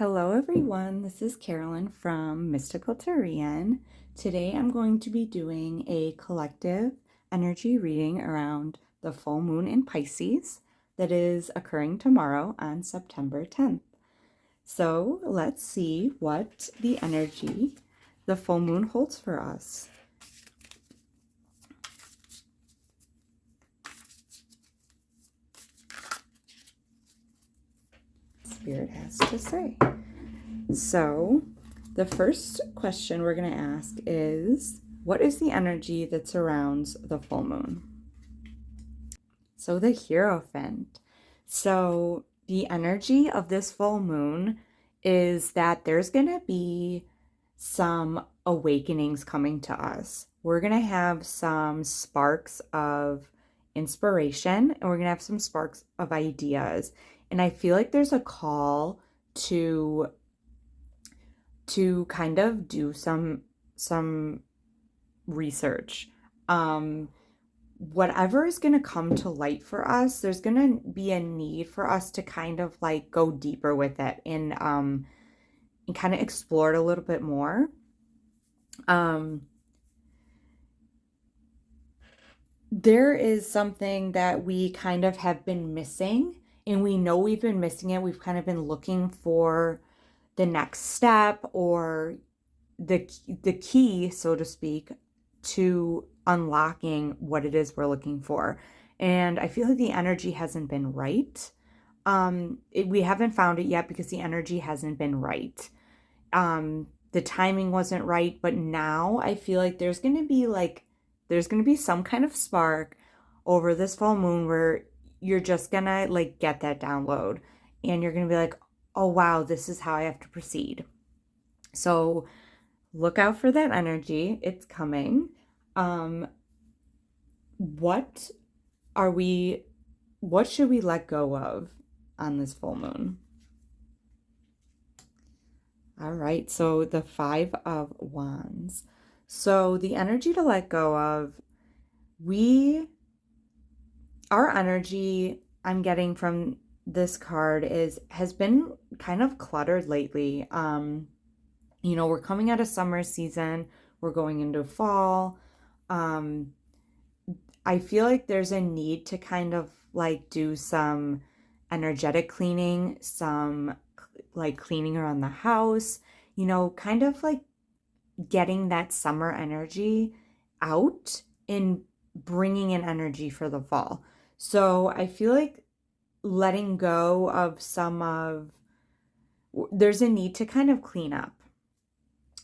Hello everyone, this is Carolyn from mysticaltaurean. Today I'm going to be doing a collective energy reading around the full moon in Pisces that is occurring tomorrow on September 10th. So let's see what the energy the full moon holds for us. Spirit has to say. So the first question we're going to ask is, what is the energy that surrounds the full moon? So the Hierophant. So the energy of this full moon is that there's going to be some awakenings coming to us. We're going to have some sparks of inspiration, and we're going to have some sparks of ideas. And I feel like there's a call to kind of do some research. Whatever is going to come to light for us, there's going to be a need for us to kind of like go deeper with it and kind of explore it a little bit more. There is something that we kind of have been missing, and we know we've been missing it. We've kind of been looking for the next step or the key, so to speak, to unlocking what it is we're looking for. And I feel like the energy hasn't been right. We haven't found it yet because the energy hasn't been right. The timing wasn't right, but now I feel like there's going to be some kind of spark over this full moon where you're just going to like get that download and you're going to be like, oh wow, this is how I have to proceed. So look out for that energy. It's coming. What should we let go of on this full moon? All right, so the Five of Wands. So the energy to let go of, our energy I'm getting from this card has been kind of cluttered lately. You know, we're coming out of summer season, we're going into fall. I feel like there's a need to kind of like do some energetic cleaning, some like cleaning around the house, you know, kind of like getting that summer energy out and bringing in energy for the fall. So I feel like letting go of there's a need to kind of clean up.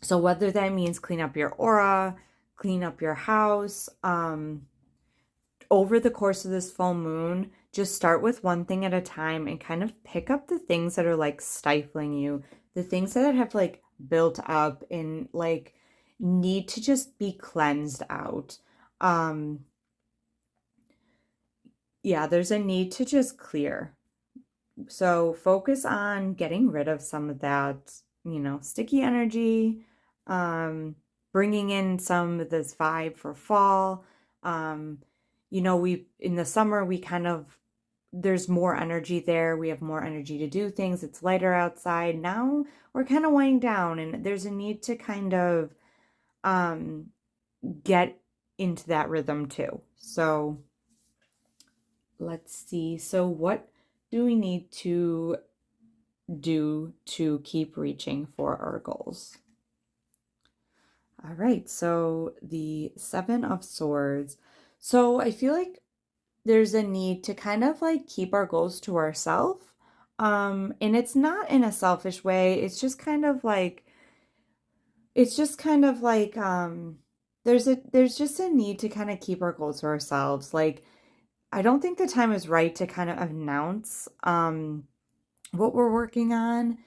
So whether that means clean up your aura, clean up your house, over the course of this full moon, just start with one thing at a time and kind of pick up the things that are like stifling you, the things that have like built up and like need to just be cleansed out. Yeah, there's a need to just clear. So focus on getting rid of some of that, you know, sticky energy, bringing in some of this vibe for fall. You know, in the summer, there's more energy there. We have more energy to do things. It's lighter outside. Now we're kind of winding down, and there's a need to kind of get into that rhythm too. So let's see. So what do we need to do to keep reaching for our goals? All right, so the Seven of Swords. So I feel like there's a need to kind of like keep our goals to ourselves. And it's not in a selfish way. It's just kind of like there's just a need to kind of keep our goals to ourselves. Like, I don't think the time is right to kind of announce what we're working on.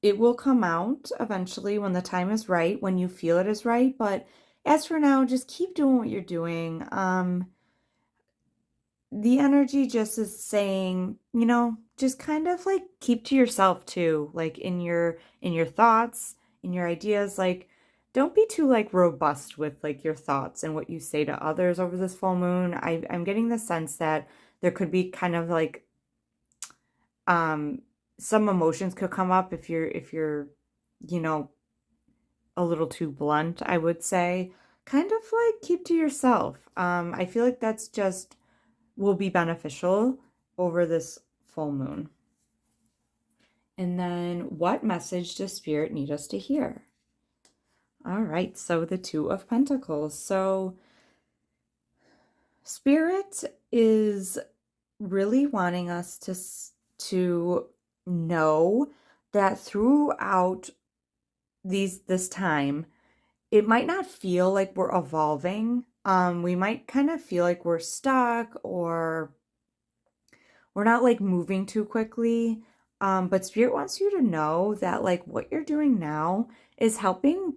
It will come out eventually when the time is right, when you feel it is right. But as for now, just keep doing what you're doing. The energy just is saying, you know, just kind of like keep to yourself too, like in your thoughts, in your ideas. Like, don't be too like robust with like your thoughts and what you say to others over this full moon. I'm getting the sense that there could be kind of like some emotions could come up if you're, you know, a little too blunt, I would say. Kind of like keep to yourself. I feel like that's just will be beneficial over this full moon. And then what message does Spirit need us to hear? All right, so the Two of Pentacles. So Spirit is really wanting us to know that throughout this time, it might not feel like we're evolving. We might kind of feel like we're stuck or we're not like moving too quickly. But Spirit wants you to know that like what you're doing now is helping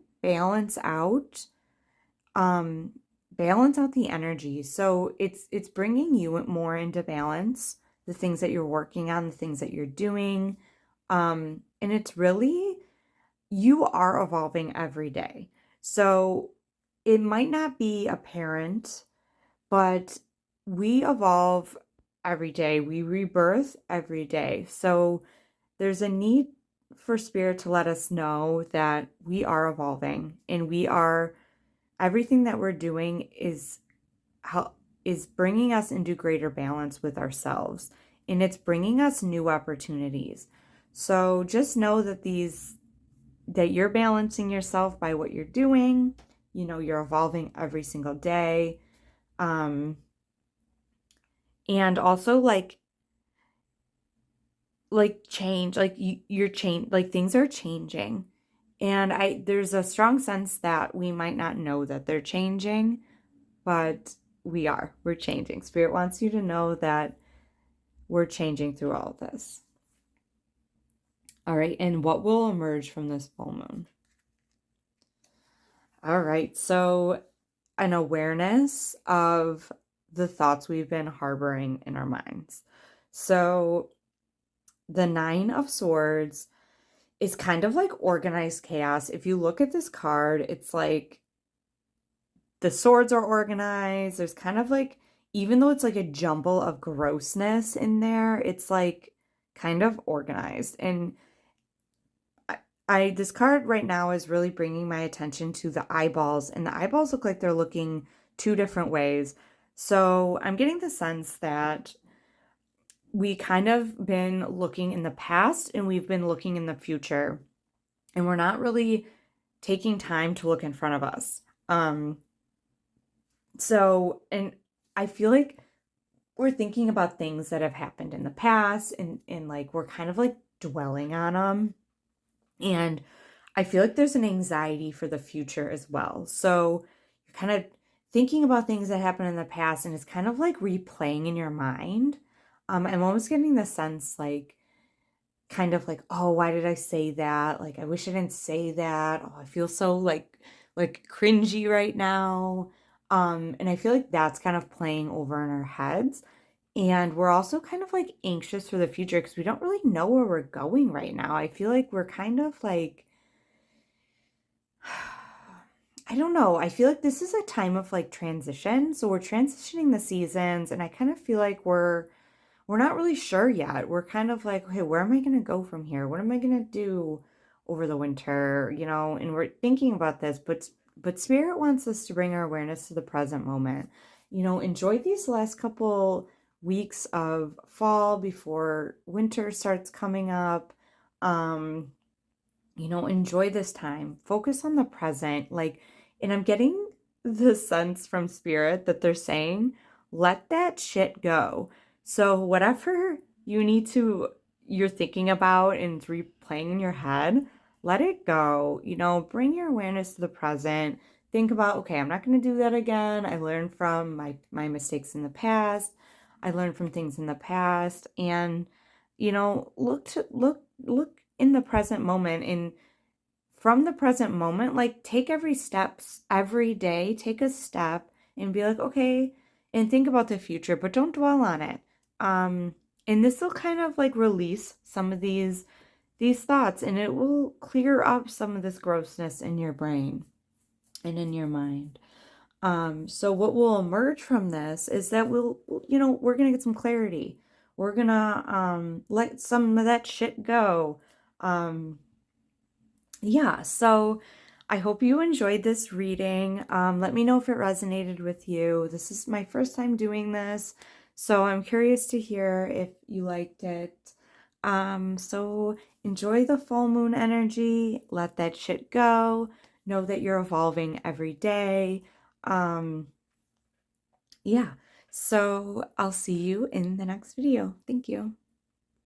um, balance out the energy. So it's bringing you more into balance, the things that you're working on, the things that you're doing. And it's really, you are evolving every day. So it might not be apparent, but we evolve every day. We rebirth every day. So there's a need for Spirit to let us know that we are evolving and we are, everything that we're doing is bringing us into greater balance with ourselves, and it's bringing us new opportunities. So just know that you're balancing yourself by what you're doing. You know, you're evolving every single day. And also change, like you're change, like things are changing. And there's a strong sense that we might not know that they're changing, but we're changing. Spirit wants you to know that we're changing through all of this. All right, and what will emerge from this full moon? All right, so an awareness of the thoughts we've been harboring in our minds. So the Nine of Swords is kind of like organized chaos. If you look at this card, it's like the swords are organized. There's kind of like, even though it's like a jumble of grossness in there, it's like kind of organized. And this card right now is really bringing my attention to the eyeballs, and the eyeballs look like they're looking two different ways. So I'm getting the sense that we kind of been looking in the past and we've been looking in the future, and we're not really taking time to look in front of us. And I feel like we're thinking about things that have happened in the past, and like we're kind of like dwelling on them. And I feel like there's an anxiety for the future as well. So you're kind of thinking about things that happened in the past, and it's kind of like replaying in your mind. I'm almost getting the sense like, kind of like, oh, why did I say that? Like, I wish I didn't say that. Oh, I feel so like cringy right now. And I feel like that's kind of playing over in our heads. And we're also kind of like anxious for the future because we don't really know where we're going right now. I feel like we're kind of like, I don't know. I feel like this is a time of like transition. So we're transitioning the seasons, and I kind of feel like we're not really sure yet. We're kind of like, okay, where am I going to go from here? What am I going to do over the winter? You know, and we're thinking about this, but Spirit wants us to bring our awareness to the present moment. You know, enjoy these last couple weeks of fall before winter starts coming up. Um, you know, enjoy this time. Focus on the present. Like, and I'm getting the sense from Spirit that they're saying, let that shit go. So whatever you're thinking about and it's replaying in your head, let it go. You know, bring your awareness to the present. Think about, okay, I'm not going to do that again. I learned from my mistakes in the past. I learned from things in the past, and you know, look in the present moment, and from the present moment, like take every day, take a step and be like, okay, and think about the future, but don't dwell on it. Um, and this will kind of like release some of these thoughts, and it will clear up some of this grossness in your brain and in your mind. So what will emerge from this is that we're going to get some clarity. We're gonna let some of that shit go. Yeah, so I hope you enjoyed this reading. Let me know if it resonated with you. This is my first time doing this, so I'm curious to hear if you liked it. So enjoy the full moon energy, let that shit go. Know that you're evolving every day. Um, yeah, so I'll see you in the next video. Thank you.